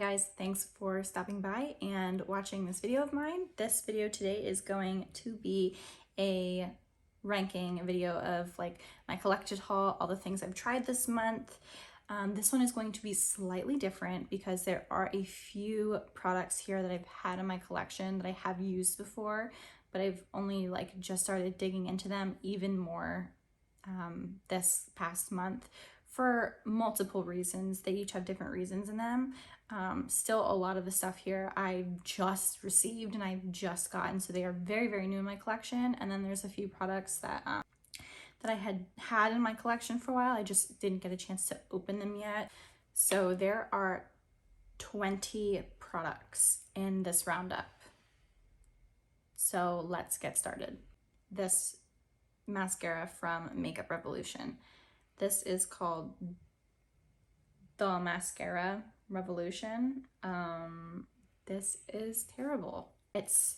guys, thanks for stopping by and watching this video of mine. This video today is going to be a ranking video of like my collected haul, all the things I've tried this month. This one is going to be slightly different because there are a few products here that I've had in my collection that I have used before, but I've only like just started digging into them even more this past month for multiple reasons. They each have different reasons in them. Still a lot of the stuff here I've just received and I've just gotten, so they are very, very new in my collection. And then there's a few products that I had in my collection for a while. I just didn't get a chance to open them yet. So there are 20 products in this roundup. So let's get started. This mascara from Makeup Revolution. This is called the Mascara Revolution. This is terrible. It's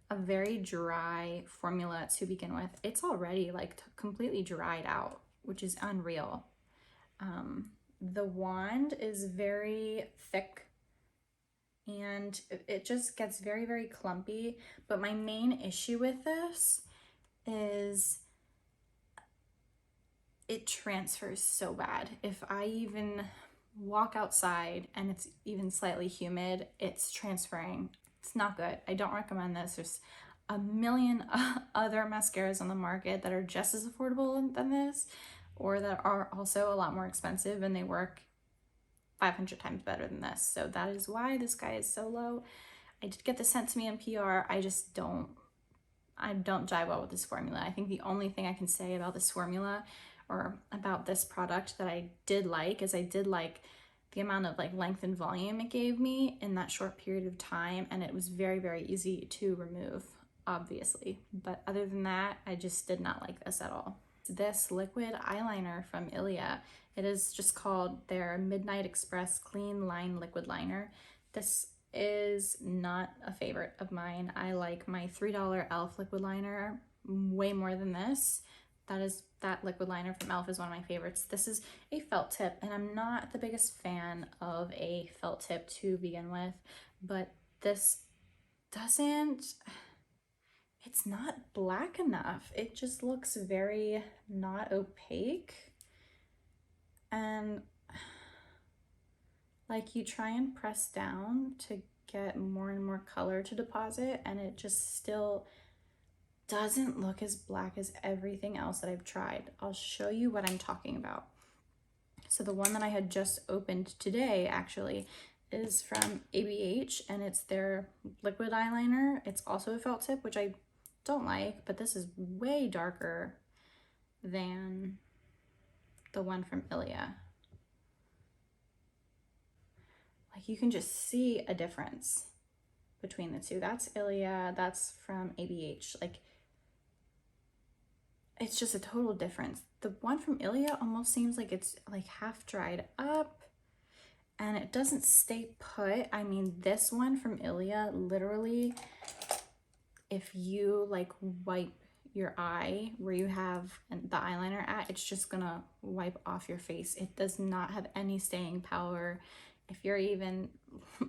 a very dry formula to begin with. It's already like completely dried out, which is unreal. The wand is very thick and it just gets very, very clumpy. But my main issue with this is it transfers so bad. If I even walk outside and it's even slightly humid, it's transferring. It's not good. I don't recommend this. There's a million other mascaras on the market that are just as affordable than this, or that are also a lot more expensive, and they work 500 times better than this. So that is why this guy is so low. I did get this sent to me in PR. I don't jive well with this formula. I think the only thing I can say about this formula or about this product that I did like is I did like the amount of like length and volume it gave me in that short period of time, and it was very, very easy to remove, obviously. But other than that, I just did not like this at all. This liquid eyeliner from Ilia. It is just called their Midnight Express Clean Line Liquid Liner. This is not a favorite of mine. I like my $3 e.l.f. liquid liner way more than this. That liquid liner from e.l.f. is one of my favorites. This is a felt tip, and I'm not the biggest fan of a felt tip to begin with, but this it's not black enough. It just looks very not opaque, and like you try and press down to get more and more color to deposit, and it just still doesn't look as black as everything else that I've tried. I'll show you what I'm talking about. So the one that I had just opened today actually is from Ebates, and it's their liquid eyeliner. It's also a felt tip, which I don't like, but this is way darker than the one from Ilia. Like you can just see a difference between the two. That's Ilia, that's from Ebates. Like it's just a total difference. The one from Ilia almost seems like it's like half dried up and it doesn't stay put. I mean, this one from Ilia, literally, if you like wipe your eye where you have the eyeliner at, it's just gonna wipe off your face. It does not have any staying power. If you're even,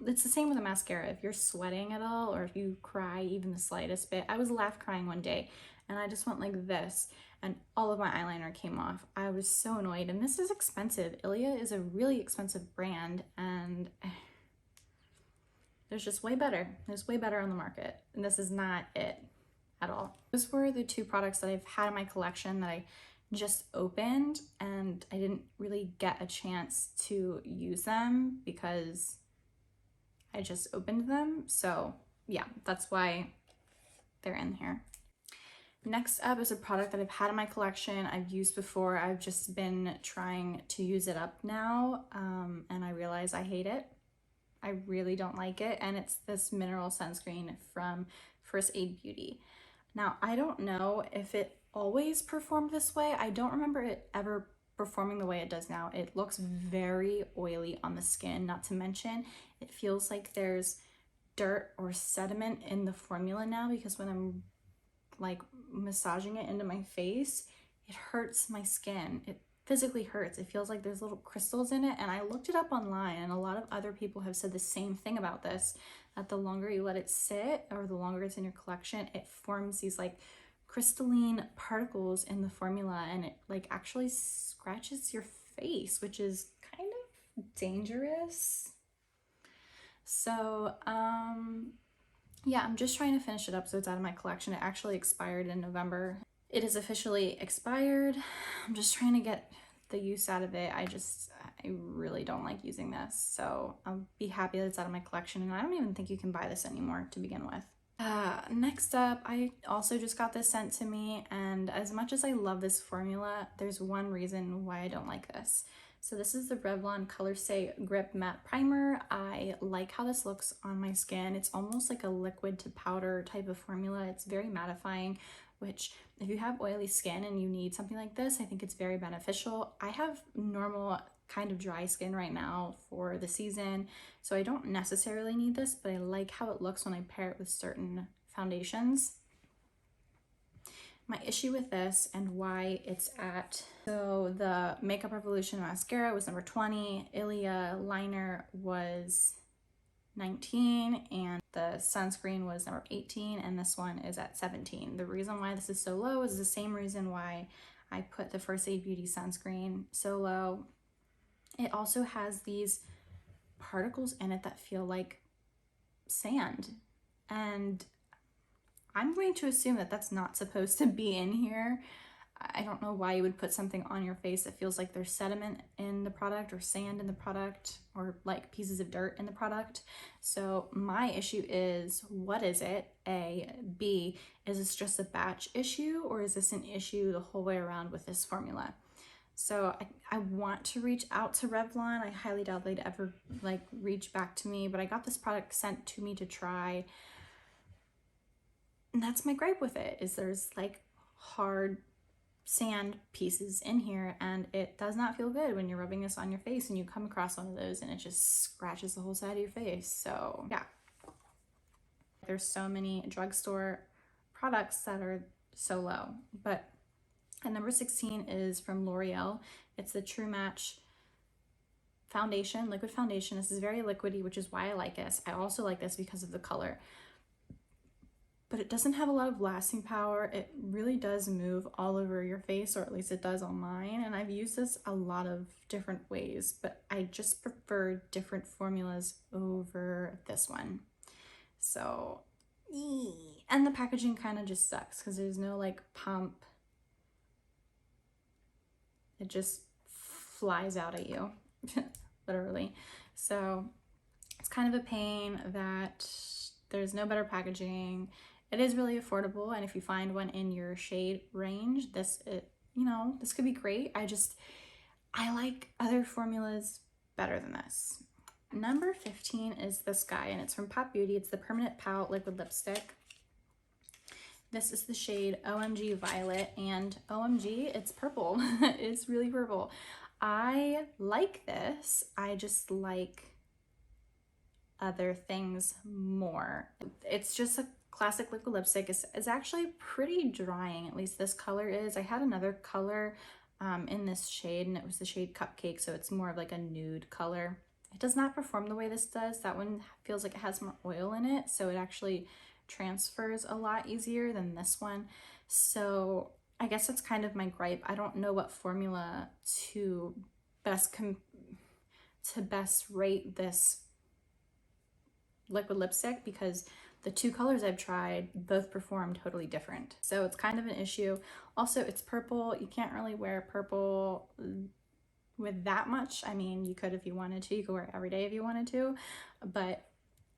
it's the same with a mascara. If you're sweating at all, or if you cry even the slightest bit. I was laugh crying one day and I just went like this and all of my eyeliner came off. I was so annoyed, and this is expensive. Ilia is a really expensive brand, and there's just way better. There's way better on the market, and this is not it at all. Those were the two products that I've had in my collection that I just opened, and I didn't really get a chance to use them because I just opened them. So yeah, that's why they're in here. Next up is a product that I've had in my collection. I've used before. I've just been trying to use it up now, and I realize I hate it. I really don't like it, and it's this mineral sunscreen from First Aid Beauty. Now, I don't know if it always performed this way. I don't remember it ever performing the way it does now. It looks very oily on the skin, not to mention it feels like there's dirt or sediment in the formula now, because when I'm like massaging it into my face, it hurts my skin. physically hurts. It feels like there's little crystals in it, and I looked it up online, and a lot of other people have said the same thing about this, that the longer you let it sit, or the longer it's in your collection, it forms these like crystalline particles in the formula, and it like actually scratches your face, which is kind of dangerous. So yeah, I'm just trying to finish it up so it's out of my collection. It actually expired in November. It is officially expired. I'm just trying to get the use out of it. I really don't like using this, so I'll be happy that it's out of my collection, and I don't even think you can buy this anymore to begin with. Next up, I also just got this sent to me, and as much as I love this formula, there's one reason why I don't like this. So this is the Revlon Colorstay Grip Matte Primer. I like how this looks on my skin. It's almost like a liquid to powder type of formula. It's very mattifying, which if you have oily skin and you need something like this, I think it's very beneficial. I have normal kind of dry skin right now for the season, so I don't necessarily need this, but I like how it looks when I pair it with certain foundations. My issue with this and why it's at, so the Makeup Revolution mascara was number 20, Ilia liner was 19, and the sunscreen was number 18, and this one is at 17. The reason why this is so low is the same reason why I put the First Aid Beauty sunscreen so low. It also has these particles in it that feel like sand, and I'm going to assume that that's not supposed to be in here. I don't know why you would put something on your face that feels like there's sediment in the product or sand in the product or like pieces of dirt in the product. So my issue is, what is it? A. B, is this just a batch issue, or is this an issue the whole way around with this formula? So I want to reach out to Revlon. I highly doubt they'd ever like reach back to me, but I got this product sent to me to try. And that's my gripe with it, is there's like hard sand pieces in here, and it does not feel good when you're rubbing this on your face and you come across one of those and it just scratches the whole side of your face. So yeah, there's so many drugstore products that are so low. But at number 16 is from L'Oreal. It's the True Match foundation, liquid foundation. This is very liquidy, which is why I like this. I also like this because of the color, but it doesn't have a lot of lasting power. It really does move all over your face, or at least it does on mine. And I've used this a lot of different ways, but I just prefer different formulas over this one. So, and the packaging kind of just sucks because there's no like pump. It just flies out at you, literally. So it's kind of a pain that there's no better packaging. It is really affordable, and if you find one in your shade range, you know, this could be great. I like other formulas better than this. Number 15 is this guy, and it's from Pop Beauty. It's the Permanent Pout Liquid Lipstick. This is the shade OMG Violet, and OMG, it's purple. It's really purple. I like this. I just like other things more. It's just a classic liquid lipstick. It's actually pretty drying, at least this color is. I had another color in this shade, and it was the shade Cupcake, so it's more of like a nude color. It does not perform the way this does. That one feels like it has more oil in it, so it actually transfers a lot easier than this one. So I guess that's kind of my gripe. I don't know what formula to best rate this liquid lipstick, because the two colors I've tried both perform totally different. So it's kind of an issue. Also, it's purple. You can't really wear purple with that much. I mean, you could if you wanted to. You could wear it every day if you wanted to, but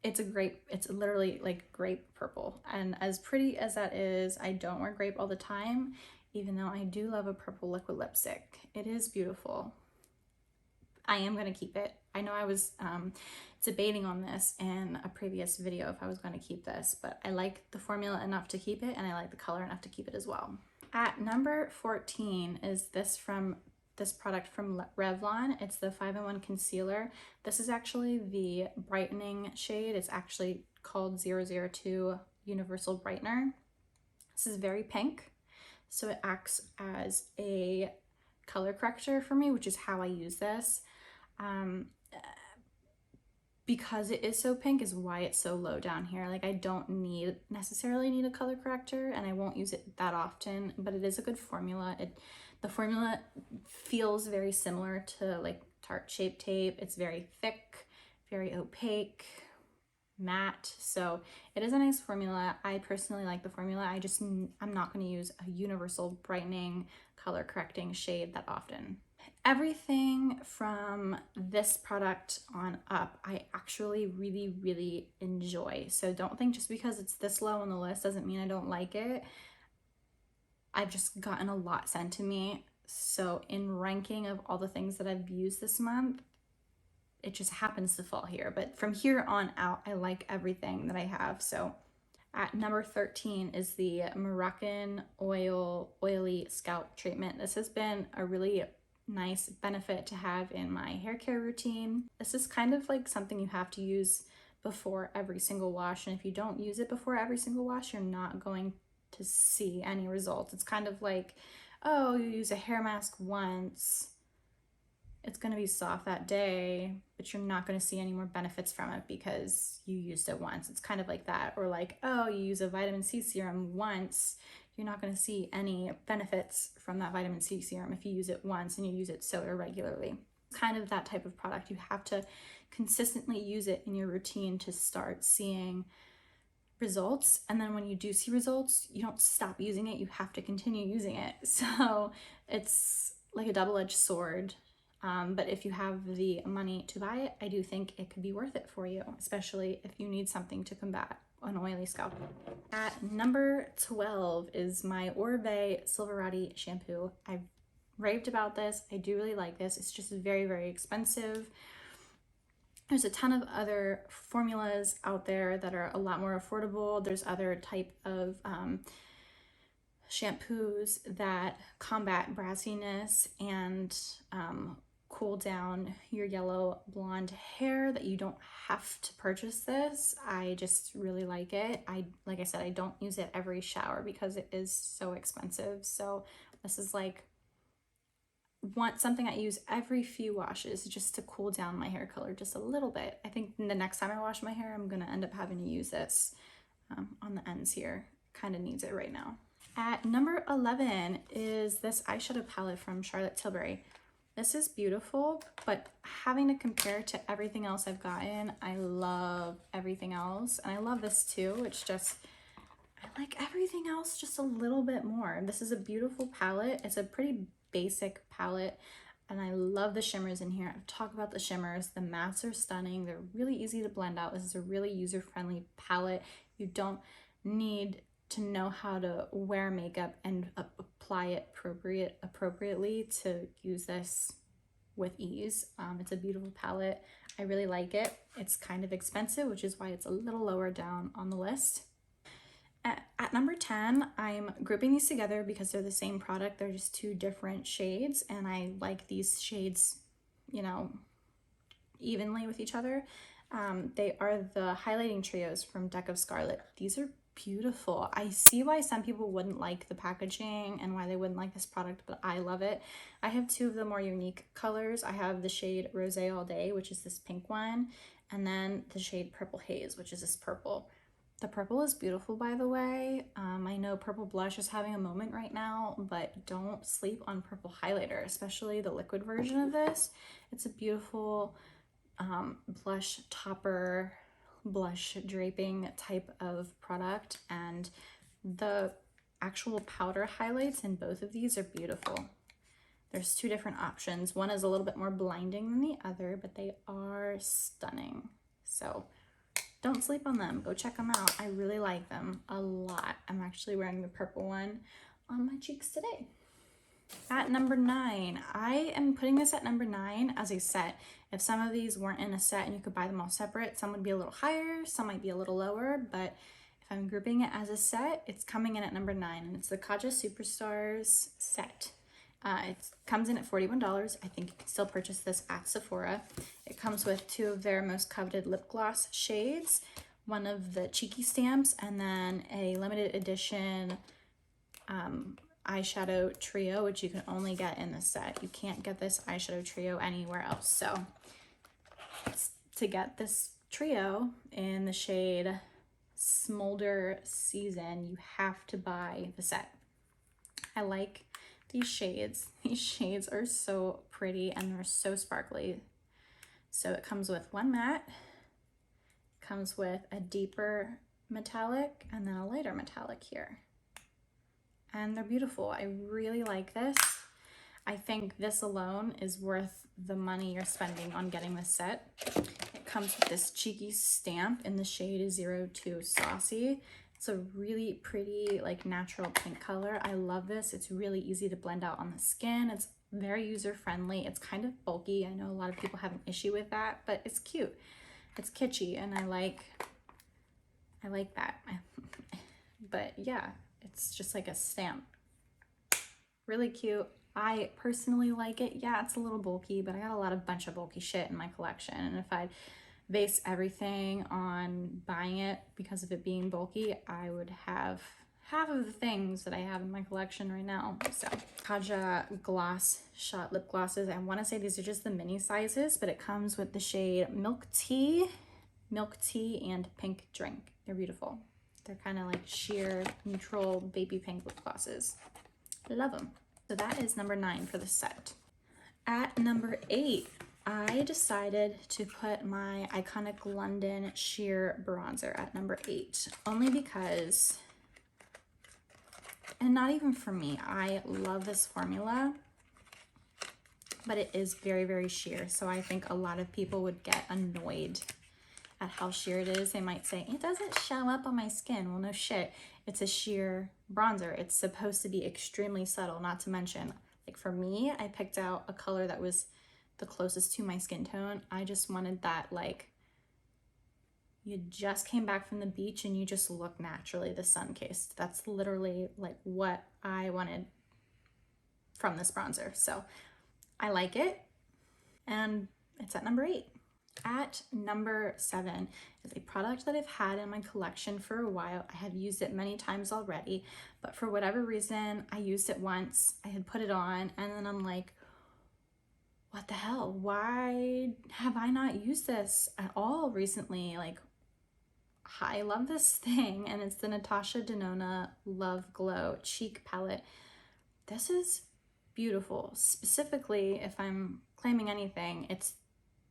it's literally like grape purple. And as pretty as that is, I don't wear grape all the time, even though I do love a purple liquid lipstick. It is beautiful. I am going to keep it. I know I was debating on this in a previous video if I was going to keep this, but I like the formula enough to keep it, and I like the color enough to keep it as well. At number 14 is this product from Revlon. It's the 5-in-1 concealer. This is actually the brightening shade. It's actually called 002 Universal Brightener. This is very pink, so it acts as a color corrector for me, which is how I use this. Because it is so pink is why it's so low down here. Like, I don't necessarily need a color corrector, and I won't use it that often, but it is a good formula. The formula feels very similar to like Tarte Shape Tape. It's very thick, very opaque, matte, so it is a nice formula. I personally like the formula. I'm not going to use a universal brightening color correcting shade that often. Everything from this product on up, I actually really, really enjoy. So don't think just because it's this low on the list doesn't mean I don't like it. I've just gotten a lot sent to me. So in ranking of all the things that I've used this month, it just happens to fall here. But from here on out, I like everything that I have. So at number 13 is the Moroccan oily scalp treatment. This has been a really nice benefit to have in my hair care routine. This is kind of like something you have to use before every single wash, and if you don't use it before every single wash, you're not going to see any results. It's kind of like, oh, you use a hair mask once, it's going to be soft that day, but you're not going to see any more benefits from it because you used it once. It's kind of like that. Or like, oh, you use a vitamin C serum once, you're not going to see any benefits from that vitamin C serum if you use it once and you use it so irregularly. It's kind of that type of product. You have to consistently use it in your routine to start seeing results. And then when you do see results, you don't stop using it. You have to continue using it. So it's like a double-edged sword. But if you have the money to buy it, I do think it could be worth it for you, especially if you need something to combat an oily scalp. At number 12 is my Orbe Silverati shampoo. I've raved about this. I do really like this. It's just very, very expensive. There's a ton of other formulas out there that are a lot more affordable. There's other type of shampoos that combat brassiness and cool down your yellow blonde hair that you don't have to purchase this. I just really like it. Like I said, I don't use it every shower because it is so expensive. So this is like something I use every few washes just to cool down my hair color just a little bit. I think the next time I wash my hair, I'm gonna end up having to use this on the ends here. Kind of needs it right now. At number 11 is this eyeshadow palette from Charlotte Tilbury. This is beautiful, but having to compare to everything else I've gotten, I love everything else. And I love this too. It's just, I like everything else just a little bit more. This is a beautiful palette. It's a pretty basic palette, and I love the shimmers in here. I've talked about the shimmers. The mattes are stunning. They're really easy to blend out. This is a really user-friendly palette. You don't need to know how to wear makeup and apply it appropriately to use this with ease. It's a beautiful palette. I really like it. It's kind of expensive, which is why it's a little lower down on the list. At number 10, I'm grouping these together because they're the same product. They're just two different shades, and I like these shades, you know, evenly with each other. They are the highlighting trios from Deck of Scarlet. These are beautiful. I see why some people wouldn't like the packaging and why they wouldn't like this product, but I love it. I have two of the more unique colors. I have the shade Rosé All Day, which is this pink one, and then the shade Purple Haze, which is this purple. The purple is beautiful, by the way. I know purple blush is having a moment right now, but don't sleep on purple highlighter, especially the liquid version of this. It's a beautiful blush topper, blush draping type of product, and the actual powder highlights in both of these are beautiful. There's two different options. One is a little bit more blinding than the other, but they are stunning. So don't sleep on them. Go check them out. I really like them a lot. I'm actually wearing the purple one on my cheeks today. At number 9, I am putting this at number 9 as a set. If some of these weren't in a set and you could buy them all separate, some would be a little higher, some might be a little lower, but if I'm grouping it as a set, it's coming in at number 9, and it's the Kaja Superstars Set. It comes in at $41. I think you can still purchase this at Sephora. It comes with two of their most coveted lip gloss shades, one of the Cheeky stamps, and then a limited edition eyeshadow trio, which you can only get in this set. You can't get this eyeshadow trio anywhere else. So to get this trio in the shade Smolder Season, you have to buy the set. I like these shades. These shades are so pretty and they're so sparkly. So it comes with one matte, comes with a deeper metallic, and then a lighter metallic here. And they're beautiful. I really like this. I think this alone is worth the money you're spending on getting this set. It comes with this cheeky stamp in the shade 02 Saucy. It's a really pretty, like, natural pink color. I love this. It's really easy to blend out on the skin. It's very user-friendly. It's kind of bulky. I know a lot of people have an issue with that, but it's cute. It's kitschy, and I like that. But yeah, it's just like a stamp. Really cute. I personally like it. Yeah, it's a little bulky, but I got a bunch of bulky shit in my collection. And if I'd base everything on buying it because of it being bulky, I would have half of the things that I have in my collection right now. So Kaja Gloss Shot Lip Glosses. I want to say these are just the mini sizes, but it comes with the shade Milk Tea, and Pink Drink. They're beautiful. They're kind of like sheer neutral baby pink lip glosses. I love them. So that is number 9 for the set. At number 8, I decided to put my Iconic London Sheer Bronzer at number 8, only because, and not even for me, I love this formula, but it is very, very sheer. So I think a lot of people would get annoyed at how sheer it is. They might say, it doesn't show up on my skin. Well, no shit. It's a sheer bronzer. It's supposed to be extremely subtle, not to mention, like for me, I picked out a color that was the closest to my skin tone. I just wanted that, like, you just came back from the beach and you just look naturally the sun-kissed. That's literally like what I wanted from this bronzer. So I like it, and it's at number 8. At number 7 is a product that I've had in my collection for a while. I have used it many times already, but for whatever reason, I used it once. I had put it on, and then I'm like, what the hell? Why have I not used this at all recently? Like, I love this thing, and it's the Natasha Denona Love Glow Cheek Palette. This is beautiful. Specifically, if I'm claiming anything, it's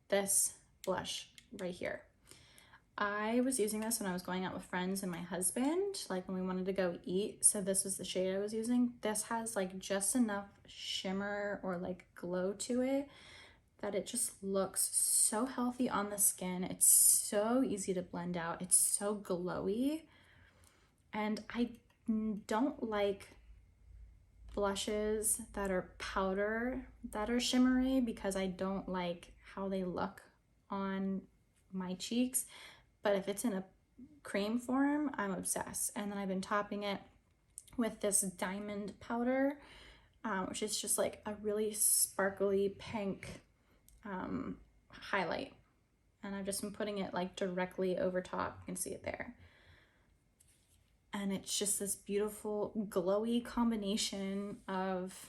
this blush right here. I was using this when I was going out with friends and my husband, like when we wanted to go eat. So this was the shade I was using. This has like just enough shimmer or like glow to it that it just looks so healthy on the skin. It's so easy to blend out. It's so glowy. And I don't like blushes that are powder that are shimmery because I don't like how they look on my cheeks. But if it's in a cream form, I'm obsessed. And then I've been topping it with this diamond powder, which is just like a really sparkly pink highlight. And I've just been putting it like directly over top. You can see it there. And it's just this beautiful glowy combination of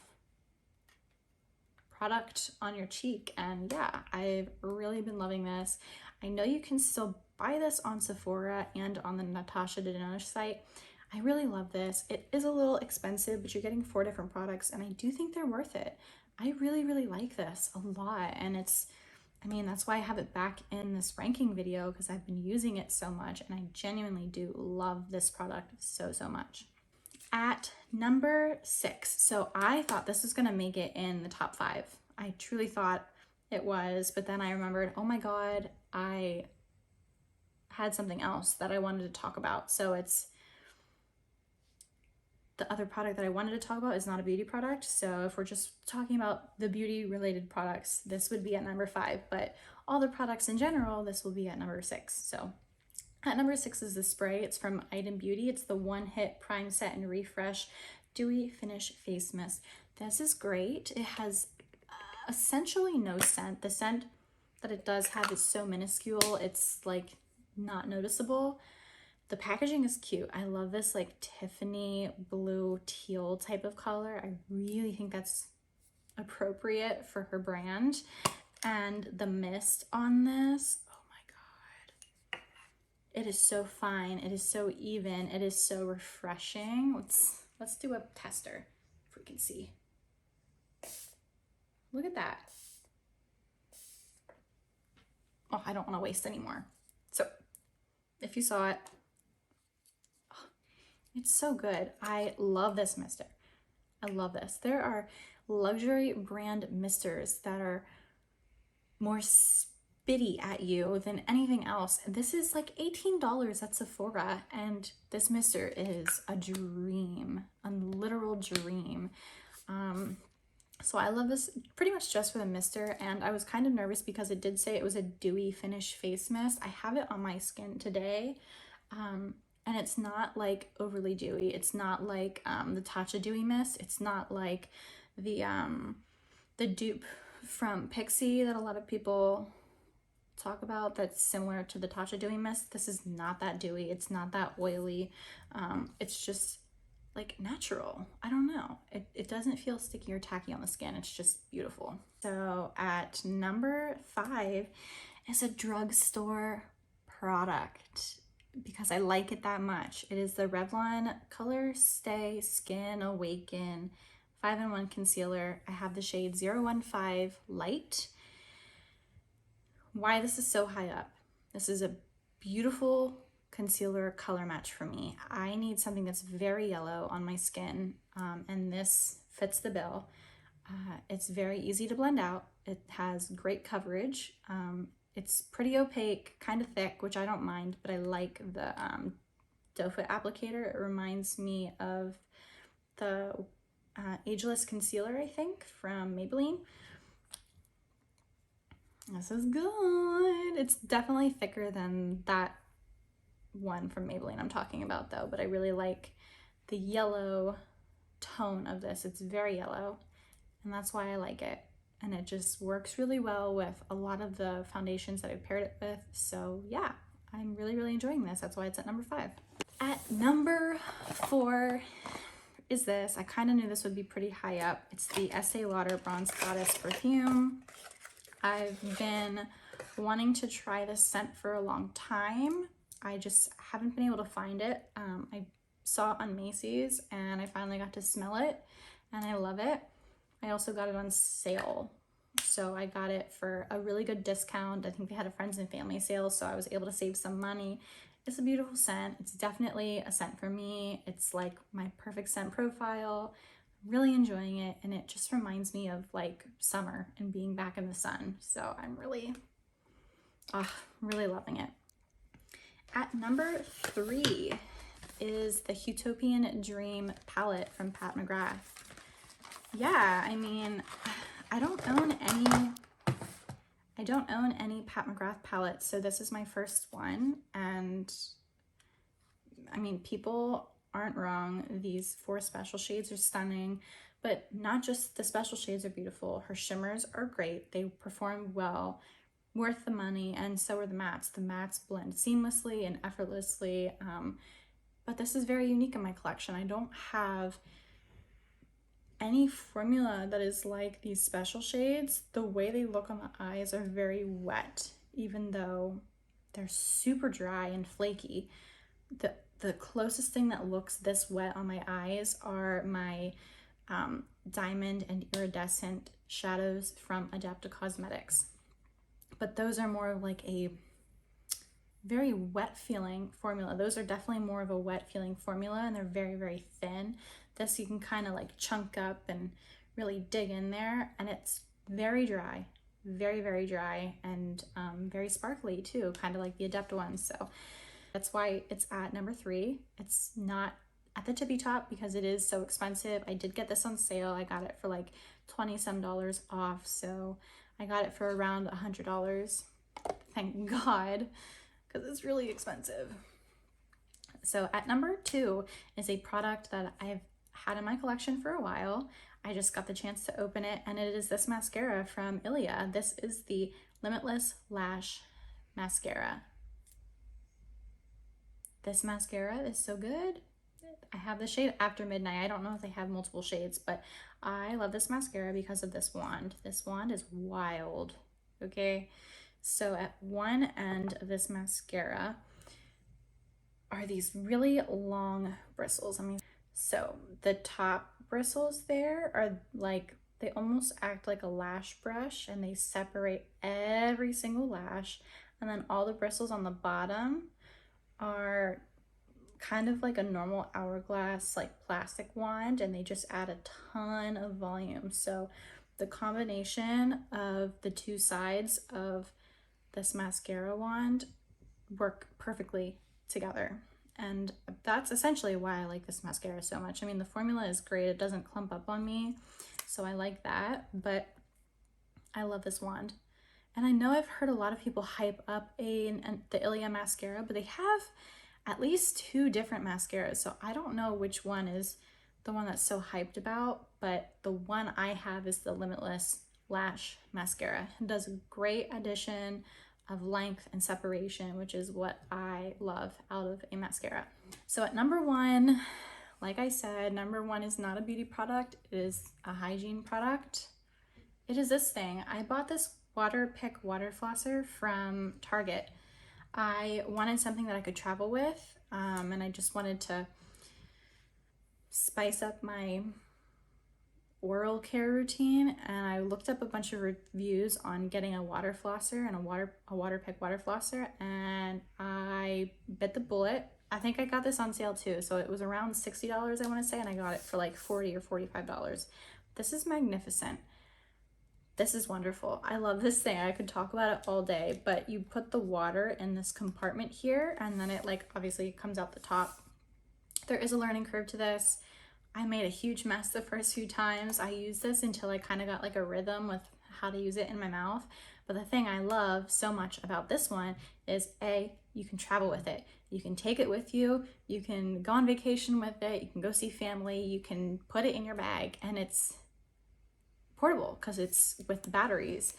product on your cheek. And yeah, I've really been loving this. I know you can still buy this on Sephora and on the Natasha Denona site. I really love this. It is a little expensive, but you're getting 4 different products, and I do think they're worth it. I really, really like this a lot, and it's, I mean, that's why I have it back in this ranking video, because I've been using it so much, and I genuinely do love this product so, so much. At number 6, so I thought this was gonna make it in the top 5. I truly thought it was, but then I remembered, oh my God, I had something else that I wanted to talk about. So it's the other product that I wanted to talk about is not a beauty product. So if we're just talking about the beauty related products, this would be at number 5, but all the products in general, this will be at number 6. So at number 6 is the spray. It's from Item Beauty. It's the One Hit Prime Set and Refresh Dewy Finish Face Mist. This is great. It has essentially no scent. The scent that it does have is so minuscule, it's like not noticeable. The packaging is cute. I love this like Tiffany blue teal type of color. I really think that's appropriate for her brand. And the mist on this, oh my God. It is so fine. It is so even. It is so refreshing. Let's do a tester if we can see. Look at that. Oh, I don't want to waste anymore. So if you saw it, oh, it's so good. I love this mister. I love this. There are luxury brand misters that are more spitty at you than anything else. This is like $18 at Sephora, and this mister is a dream, a literal dream. So I love this pretty much just for the mister, and I was kind of nervous because it did say it was a dewy finish face mist. I have it on my skin today, and it's not like overly dewy. It's not like the Natasha Dewy Mist. It's not like the dupe from Pixie that a lot of people talk about that's similar to the Natasha Dewy Mist. This is not that dewy. It's not that oily. It's just like natural. I don't know. It doesn't feel sticky or tacky on the skin. It's just beautiful. So at number 5 is a drugstore product because I like it that much. It is the Revlon Colorstay Skin Awaken 5-in-1 concealer. I have the shade 015 Light. Why this is so high up? This is a beautiful concealer color match for me. I need something that's very yellow on my skin, and this fits the bill. It's very easy to blend out. It has great coverage. It's pretty opaque, kind of thick, which I don't mind, but I like the doe foot applicator. It reminds me of the Ageless Concealer, I think, from Maybelline. This is good. It's definitely thicker than that one from Maybelline I'm talking about though, but I really like the yellow tone of this. It's very yellow, and that's why I like it. And it just works really well with a lot of the foundations that I've paired it with. So yeah, I'm really, really enjoying this. That's why it's at number 5. At number 4 is this. I kind of knew this would be pretty high up. It's the Estee Lauder Bronze Goddess Perfume. I've been wanting to try this scent for a long time. I just haven't been able to find it. I saw it on Macy's and I finally got to smell it and I love it. I also got it on sale. So I got it for a really good discount. I think they had a friends and family sale, so I was able to save some money. It's a beautiful scent. It's definitely a scent for me. It's like my perfect scent profile. I'm really enjoying it, and it just reminds me of like summer and being back in the sun. So I'm really loving it. At number 3 is the Utopian Dream palette from Pat McGrath. Yeah, I mean, I don't own any Pat McGrath palettes, so this is my first one. And I mean, people aren't wrong. These 4 special shades are stunning, but not just the special shades are beautiful. Her shimmers are great. They perform well, worth the money, and so are the mattes. The mattes blend seamlessly and effortlessly, but this is very unique in my collection. I don't have any formula that is like these special shades. The way they look on the eyes are very wet, even though they're super dry and flaky. The closest thing that looks this wet on my eyes are my diamond and iridescent shadows from Adapta Cosmetics. But those are more of like a very wet feeling formula. Those are definitely more of a wet feeling formula, and they're very, very thin. This you can kind of like chunk up and really dig in there, and it's very dry, very, very dry, and very sparkly too, kind of like the Adapta ones. So that's why it's at number 3. It's not at the tippy top because it is so expensive. I did get this on sale. I got it for like $20-some off, so I got it for around $100. Thank God, because it's really expensive. So at number 2 is a product that I've had in my collection for a while. I just got the chance to open it, and it is this mascara from Ilia. This is the Limitless Lash Mascara. This mascara is so good. I have the shade After Midnight. I don't know if they have multiple shades, but I love this mascara because of this wand. This wand is wild, okay? So at one end of this mascara are these really long bristles. I mean, so the top bristles there are like, they almost act like a lash brush, and they separate every single lash. And then all the bristles on the bottom are kind of like a normal hourglass, like plastic wand, and they just add a ton of volume. So the combination of the two sides of this mascara wand work perfectly together. And that's essentially why I like this mascara so much. I mean, the formula is great. It doesn't clump up on me, so I like that, but I love this wand. And I know I've heard a lot of people hype up the Ilia Mascara, but they have at least 2 different mascaras, so I don't know which one is the one that's so hyped about, but the one I have is the Limitless Lash Mascara. It does a great addition of length and separation, which is what I love out of a mascara. So at number 1, like I said, number 1 is not a beauty product, it is a hygiene product. It is this thing. I bought this Waterpik water flosser from Target. I wanted something that I could travel with, and I just wanted to spice up my oral care routine, and I looked up a bunch of reviews on getting a water flosser and a Waterpik water flosser, and I bit the bullet. I think I got this on sale too, so it was around $60, I want to say, and I got it for like $40 or $45. This is magnificent. This is wonderful. I love this thing. I could talk about it all day, but you put the water in this compartment here, and then it like obviously comes out the top. There is a learning curve to this. I made a huge mess the first few times I used this until I kind of got like a rhythm with how to use it in my mouth. But the thing I love so much about this one is you can travel with it. You can take it with you. You can go on vacation with it. You can go see family. You can put it in your bag, and it's portable because it's with the batteries.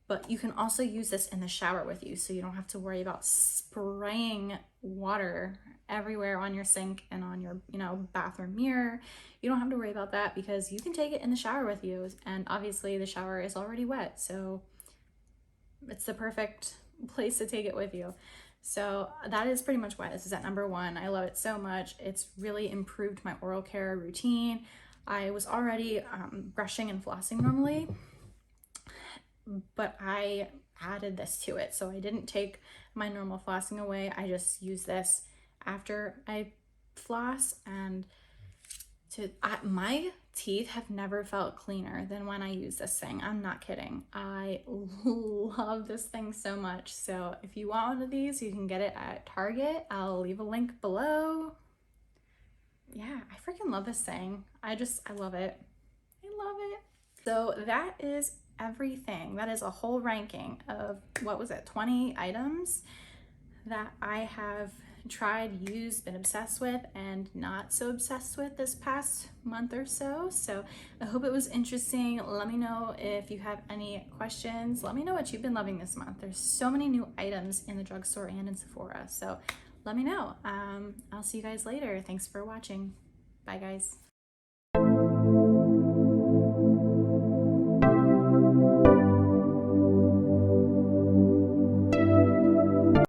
But you can also use this in the shower with you, so you don't have to worry about spraying water everywhere on your sink and on your, bathroom mirror. You don't have to worry about that because you can take it in the shower with you. And obviously the shower is already wet, so it's the perfect place to take it with you. So that is pretty much why this is at number 1. I love it so much. It's really improved my oral care routine. I was already brushing and flossing normally, but I added this to it. So I didn't take my normal flossing away. I just use this after I floss, and my teeth have never felt cleaner than when I use this thing. I'm not kidding. I love this thing so much. So if you want one of these, you can get it at Target. I'll leave a link below. Yeah, I freaking love this thing. I love it. I love it. So that is everything. That is a whole ranking of, 20 items that I have tried, used, been obsessed with, and not so obsessed with this past month or so. So I hope it was interesting. Let me know if you have any questions. Let me know what you've been loving this month. There's so many new items in the drugstore and in Sephora. So let me know. I'll see you guys later. Thanks for watching. Bye guys.